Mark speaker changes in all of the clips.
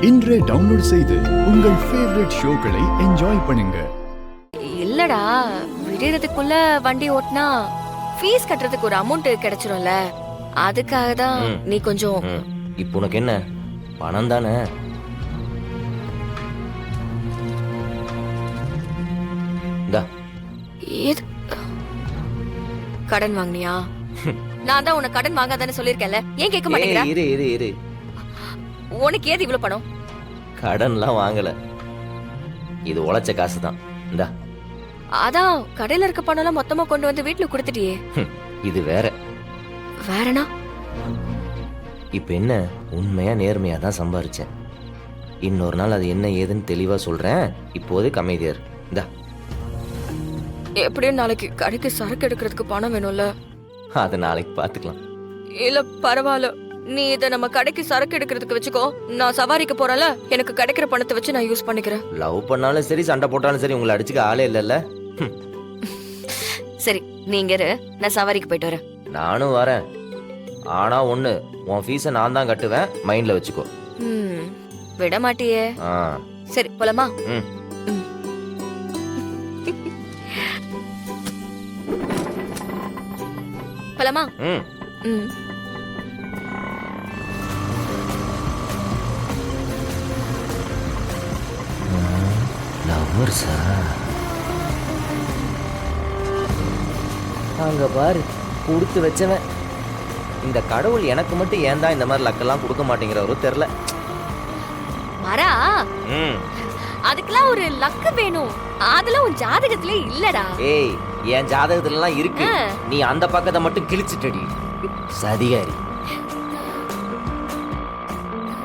Speaker 1: இன்றே டவுன்லோட் செய்து உங்கள் ஃபேவரட் ஷோக்களை என்ஜாய் பண்ணுங்க.
Speaker 2: இல்லடா, விடுறதுக்குள்ள வண்டி ஓட்டினா ஃபீஸ் கட்டுறதுக்கு ஒரு அமௌண்ட் கிடைச்சிரும்ல, அதுக்காக தான் நீ கொஞ்சம்.
Speaker 3: இப்போ உனக்கு என்ன பணம் தானே?
Speaker 2: ஏது கடன் வாங்கினியா? நான் தான் உனக்கு கடன் வாங்காதானே சொல்லிருக்கேன்ல, ஏன் கேட்க மாட்டேங்கிற?
Speaker 3: இரு இரு இரு,
Speaker 2: உனக்கு ஏது இவ்வளவு பணம்?
Speaker 3: கடன்லாம் வாங்கல, இது உழைச்ச காசு தான். இந்தா.
Speaker 2: அதான் கடையில இருக்க பணம் எல்லாம் மொத்தமா கொண்டு வந்து வீட்டுல கொடுத்துட்டியே.
Speaker 3: இது வேற.
Speaker 2: வேறனா?
Speaker 3: இப்ப என்ன, உண்மையா நேர்மையா தான் சம்பாரிச்சேன். இன்னொரு நாள் அது என்ன ஏதுன்னு தெளிவா சொல்றேன். இப்போதைக்கு அமைதியார். இந்தா.
Speaker 2: எப்படியும் நாளைக்கு கடைக்கு சரக்கு எடுக்கிறதுக்கு பணம் வேணும்ல.
Speaker 3: அது நாளைக்கு பாத்துக்கலாம்.
Speaker 2: இல்ல பரவாயில்ல, நீ இத நம்ம கடைக்கு சரக்கு எடுக்கிறதுக்கு வச்சுக்கோ. நான் சவாரிக்கு போறேன்ல, எனக்கு கிடைக்கிற பணத்தை வச்சு நான் யூஸ் பண்ணிக்கிறேன்.
Speaker 3: லவ் பண்ணாலும் சரி, சண்டை போட்டாலும் சரி, உங்களை அடிச்சுக்க ஆளே இல்லைல்ல.
Speaker 2: சரி, நீங்க இரு, நான் சவாரிக்கு போயிட்டு வரேன்.
Speaker 3: நானும் வரேன். ஆனா ஒண்ணு, உன் ஃபீஸை நான் தான் கட்டுவேன், மைண்ட்ல வச்சுக்கோ.
Speaker 2: விட மாட்டியே. சரி போலாமா? போலாமா?
Speaker 3: லவ்வர்ஸா? அங்க பாரு, கொடுத்து வச்சவன். இந்த கடவுள் எனக்கு மட்டும் ஏன் தான் இந்த மாதிரி லக்கெல்லாம் கொடுக்க மாட்டேங்கிறவரோ தெரியல.
Speaker 2: மரா, அதுக்கெல்லாம் ஒரு லக்கு வேணும். அதெல்லாம் உன் ஜாதகத்திலே இல்லடா.
Speaker 3: ஏய், என் ஜாதகத்துல எல்லாம் இருக்கு. நீ அந்த பக்கத்தை மட்டும் கிழிச்சிட்டடி சதிகாரி.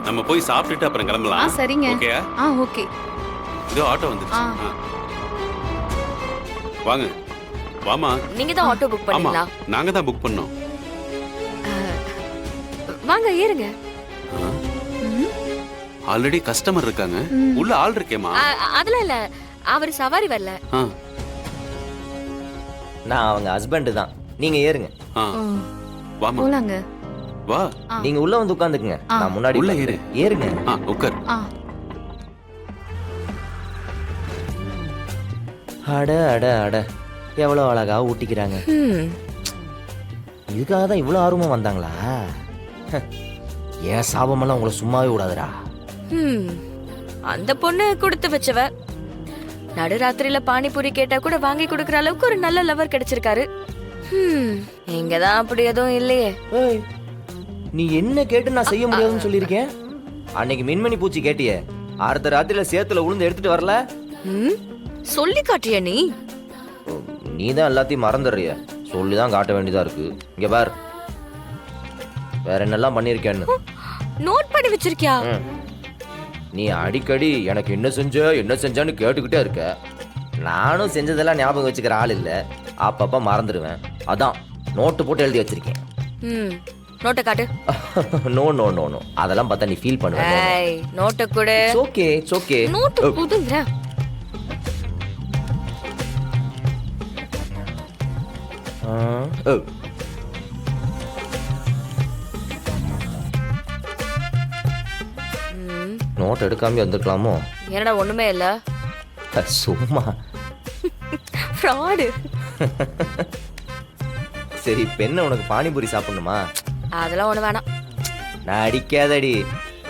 Speaker 4: நம்ம போய் சாப்பிட்டுட்டு அப்புறம் கிளம்பலாம்.
Speaker 5: சரிங்க.
Speaker 4: ஓகேயா?
Speaker 5: ஓகே.
Speaker 4: இதோ ஆட்டோ வந்துருச்சு. வாங்க. வாமா.
Speaker 2: நீங்க தான் ஆட்டோ புக் பண்ணீங்களா?
Speaker 4: நாங்க தான் புக் பண்ணோம்.
Speaker 2: வாங்க ஏறுங்க.
Speaker 4: ஆல்ரெடி கஸ்டமர் இருக்காங்க. உள்ள ஆள் இருக்கேமா?
Speaker 2: அதெல்லாம் இல்ல, அவர் சவாரி வரல.
Speaker 3: நான் அவங்க ஹஸ்பண்ட் தான். நீங்க ஏறுங்க.
Speaker 4: வாமா.
Speaker 5: போலாங்க.
Speaker 4: வா.
Speaker 3: நீங்க உள்ள வந்து உட்கார்ந்துக்குங்க. நான் முன்னாடி
Speaker 4: உள்ள ஏறு.
Speaker 3: ஏறுங்க.
Speaker 4: உட்கார்.
Speaker 3: அட அட அட, எவ்வளவு அழகா ஊட்டிக்கிறாங்க. இதுக்காக தான் இவ்வளவு ஆர்வமா வந்தாங்களா? ஏன் சாபமெல்லாம் உங்களை சும்மாவே விடாதுடா.
Speaker 2: அந்த பொண்ணு கொடுத்து வச்சவ. நடுராத்திரியில பானிபூரி கேட்டா கூட வாங்கி கொடுக்கற அளவுக்கு ஒரு நல்ல லவர் கிடைச்சிருக்காரு. இங்கதான் அப்படி எதுவும் இல்லையே.
Speaker 3: நீ என்ன கேட்டு நான் செய்ய முடியாதுன்னு சொல்லியிருக்கேன். அன்னைக்கு மின்மணி பூச்சி கேட்டியே, அடுத்த ராத்திரில சேத்துல உளுந்து எடுத்துட்டு வரல.
Speaker 2: சொல்லி காட்டிய நீ?
Speaker 3: நீ தான் எல்லாத்தையும் மறந்துடுறிய. சொல்லிதான் காட்ட வேண்டியதா இருக்கு. இங்க பார், வேற என்னெல்லாம் பண்ணிருக்கேன்னு
Speaker 2: நோட் பண்ணி வச்சிருக்கியா?
Speaker 3: நீ அடிக்கடி எனக்கு என்ன செஞ்சான்னு கேட்டுக்கிட்டே இருக்க. நானும் செஞ்சதெல்லாம் ஞாபகம் வச்சுக்கிற ஆள் இல்ல, அப்பப்ப மறந்துடுவேன். அதான் நோட்டு போட்டு எழுதி வச்சிருக்கேன்.
Speaker 2: நோட்டை காட்டு.
Speaker 3: நோ நோ நோ நோ, அதெல்லாம் பார்த்தா நீ ஃபீல் பண்ணுவ.
Speaker 2: நோட்டை கொடு.
Speaker 3: Okay okay.
Speaker 2: நோட்டு புதுங்கற.
Speaker 3: நோட் எடுக்காம வந்துருக்கலாமோ?
Speaker 2: என்னடா ஒண்ணுமே இல்ல.
Speaker 3: சும்மா
Speaker 2: ஃப்ராடு.
Speaker 3: சரி, பெண்ண உனக்கு பானிபூரி சாப்பிடணுமா?
Speaker 2: அதெல்லாம் ஒண்ணு வேணாம்.
Speaker 3: நான் அடிக்காதடி,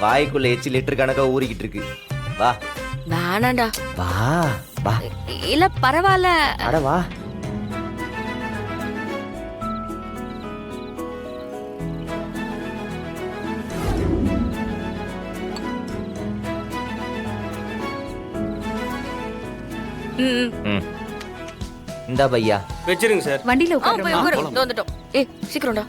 Speaker 3: வாய்க்குள்ள எச்சி லிட்டர் கணக்கா ஊறிக்கிட்டு இருக்கு. வா.
Speaker 2: வேணாண்டா.
Speaker 3: வா வா.
Speaker 2: இல்ல பரவாயில்ல.
Speaker 3: அட வா. இந்தா பையா,
Speaker 4: வெச்சிருங்க சார்.
Speaker 5: வண்டியில
Speaker 2: உட்காருங்க. வந்துட்டோம். ஏய் சீக்கிரம்டா.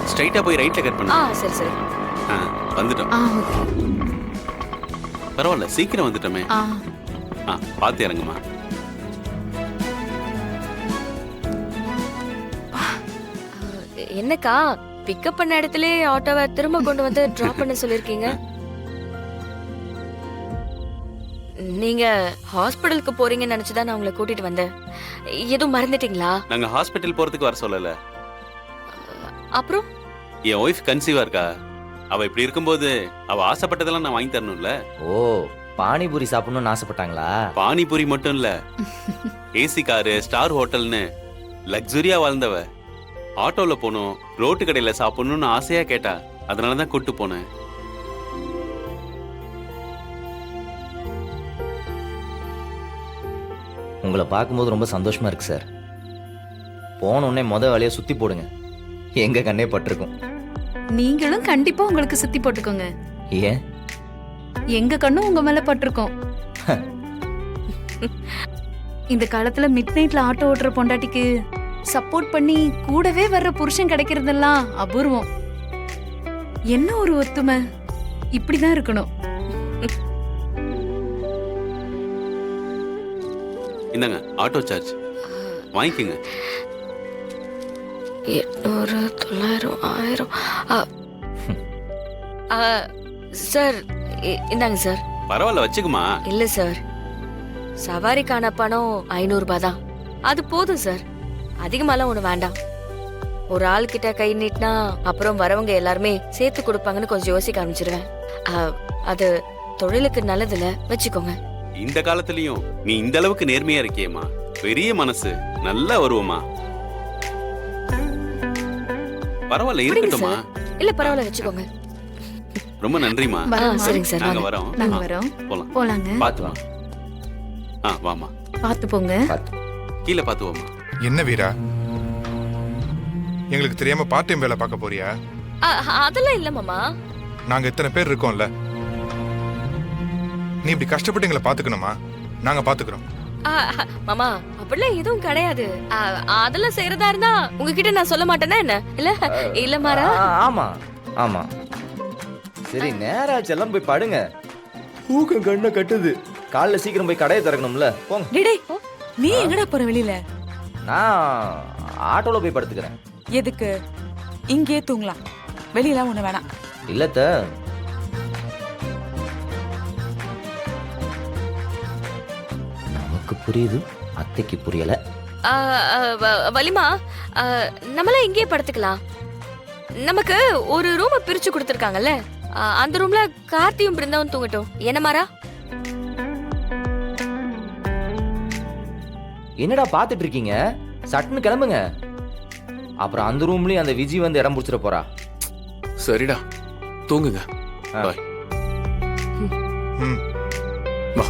Speaker 4: ஸ்ட்ரைட்டா போய் ரைட்ல கட் பண்ணு.
Speaker 2: சரி சரி.
Speaker 4: வந்துட்டோம்.
Speaker 5: ஓகே.
Speaker 4: பரவாயில்ல, சீக்கிரம் வந்துட்டோமே. பாத்து இறங்குமா.
Speaker 2: என்னக்கா பிக்கப் பண்ண இடத்துல ஆட்டோவை திரும்ப கொண்டு வந்து டிராப் பண்ண சொல்லிருக்கீங்க. நீங்க ஹாஸ்பிடலுக்கு போறீங்கன்னு நினைச்சுதான் நான் உங்களை கூட்டிட்டு வந்தேன். எதுவும் மறந்துட்டீங்களா?
Speaker 4: நாங்க ஹாஸ்பிட்டல் போறதுக்கு வர சொல்லல.
Speaker 2: அப்புறம்
Speaker 4: என் ஒய்ஃப் கன்சீவா இருக்கா. அவ இப்படி இருக்கும்போது அவ ஆசைப்பட்டதெல்லாம் நான் வாங்கி தரணும்ல.
Speaker 3: ஓ, பானிபூரி சாப்பிடணும்னு ஆசைப்பட்டாங்களா?
Speaker 4: பானிபூரி மட்டும் இல்ல, ஏசி காரு, ஸ்டார் ஹோட்டல்னு லக்ஸுரியா வாழ்ந்தவ. ஆட்டோல போனோம், ரோட்டு கடையில சாப்பிடணும்னு ஆசையா கேட்டா. அதனாலதான் கூட்டு போனேன்.
Speaker 3: உங்களை பார்க்கும்போது ரொம்ப சந்தோஷமா இருக்கு சார். போன உடனே வேலையை சுத்தி போடுங்க, எங்க கண்ணே பட்டிருக்கும்.
Speaker 5: நீங்களும் கண்டிப்பா உங்களுக்கு சுத்தி போட்டுக்கோங்க.
Speaker 3: ஏன்?
Speaker 5: எங்க கண்ணும் உங்க மேல பட்டிருக்கோம். இந்த காலத்துல மிட் நைட்ல ஆட்டோ ஓட்டுற பொண்டாட்டிக்கு சப்போர்ட் பண்ணி கூடவே வர்ற புருஷன் கிடைக்கிறதெல்லாம் அபூர்வம். என்ன ஒரு ஒத்துமை! இப்படிதான் இருக்கணும்.
Speaker 4: இந்தாங்க ஆட்டோ சார்ஜ் வாங்கிக்கோங்க.
Speaker 2: 800, 900, 1000. சார் இந்தாங்க சார்.
Speaker 4: பரவாயில்ல, வச்சுக்குமா.
Speaker 2: இல்ல சார், சவாரிக்கான பணம் 500 ரூபாய் தான். அது போதும் சார், அதிகமாலாம் ஒண்ணு வேண்டாம். ஒரு ஆள் கிட்ட கை நீட்டினா அப்புறம் வரவங்க எல்லாருமே சேர்த்து கொடுப்பாங்கன்னு கொஞ்சம் யோசிக்க ஆரம்பிச்சிருவேன். அது தொழிலுக்கு நல்லதுல, வச்சுக்கோங்க.
Speaker 4: இந்த காலத்துலயும் நீ இந்த அளவுக்கு நேர்மையா இருக்கியேம்மா. பெரிய மனசு, நல்லா வருவமா. பரவாயில்ல, இருக்கட்டுமா.
Speaker 2: இல்ல பரவாயில்ல, வச்சுக்கோங்க.
Speaker 4: ரொம்ப நன்றிமா.
Speaker 2: சரிங்க சார்,
Speaker 4: நாங்க
Speaker 2: வாங்க.
Speaker 4: வரோம்.
Speaker 5: நாங்க வரோம்.
Speaker 4: போலாம்.
Speaker 5: போலாங்க.
Speaker 3: பார்த்து வா.
Speaker 4: வாமா.
Speaker 5: பாத்து போங்க.
Speaker 4: கீழே பார்த்து வாமா.
Speaker 6: என்ன வீரா, எங்களுக்கு தெரியாம பார்ட் டைம் வேலை பார்க்க போறியா?
Speaker 2: அதெல்லாம் இல்ல மாமா.
Speaker 6: நாங்க இத்தனை பேர் இருக்கோம்ல, நீ இப்படி கஷ்டப்பட்டு எங்களை பாத்துக்கணுமா? நாங்க பாத்துக்கிறோம்.
Speaker 2: மாமா அப்படிலாம் எதுவும் கிடையாது. அதெல்லாம் செய்யறதா இருந்தா உங்ககிட்ட நான் சொல்ல மாட்டேன்னா என்ன? இல்ல இல்ல மாறா.
Speaker 3: ஆமா ஆமா. சரி, நேராச்சு, எல்லாம் போய் படுங்க. ஊக்கம் கண்ணை கட்டுது. காலைல சீக்கிரம் போய் கடையை திறக்கணும்ல, போங்க.
Speaker 7: டேய், நீ எங்கடா போற வெளியில?
Speaker 3: நான் ஆட்டோல போய் படுத்துக்கிறேன்.
Speaker 7: எதுக்கு? இங்கே தூங்கலாம், வெளியெல்லாம் ஒண்ணு வேணாம்.
Speaker 3: இல்லத்த, நமக்கு புரியுது, அத்தைக்கு புரியல.
Speaker 2: வலிமா, நம்மள இங்கேயே படுத்துக்கலாம். நமக்கு ஒரு ரூம் பிரிச்சு கொடுத்துருக்காங்கல்ல, அந்த ரூம்ல கார்த்தியும் பிருந்தாவும் தூங்கட்டும். என்ன மாறா?
Speaker 3: என்னடா பாத்துட்டு இருக்கீங்க? சட்டுன்னு கிளம்புங்க. அப்புறம் அந்த ரூம்லயும் அந்த விஜி வந்து இடம் பிடிச்சிட போறா.
Speaker 4: சரிடா, தூங்குங்க. பாய்.
Speaker 6: ம்.
Speaker 4: வா.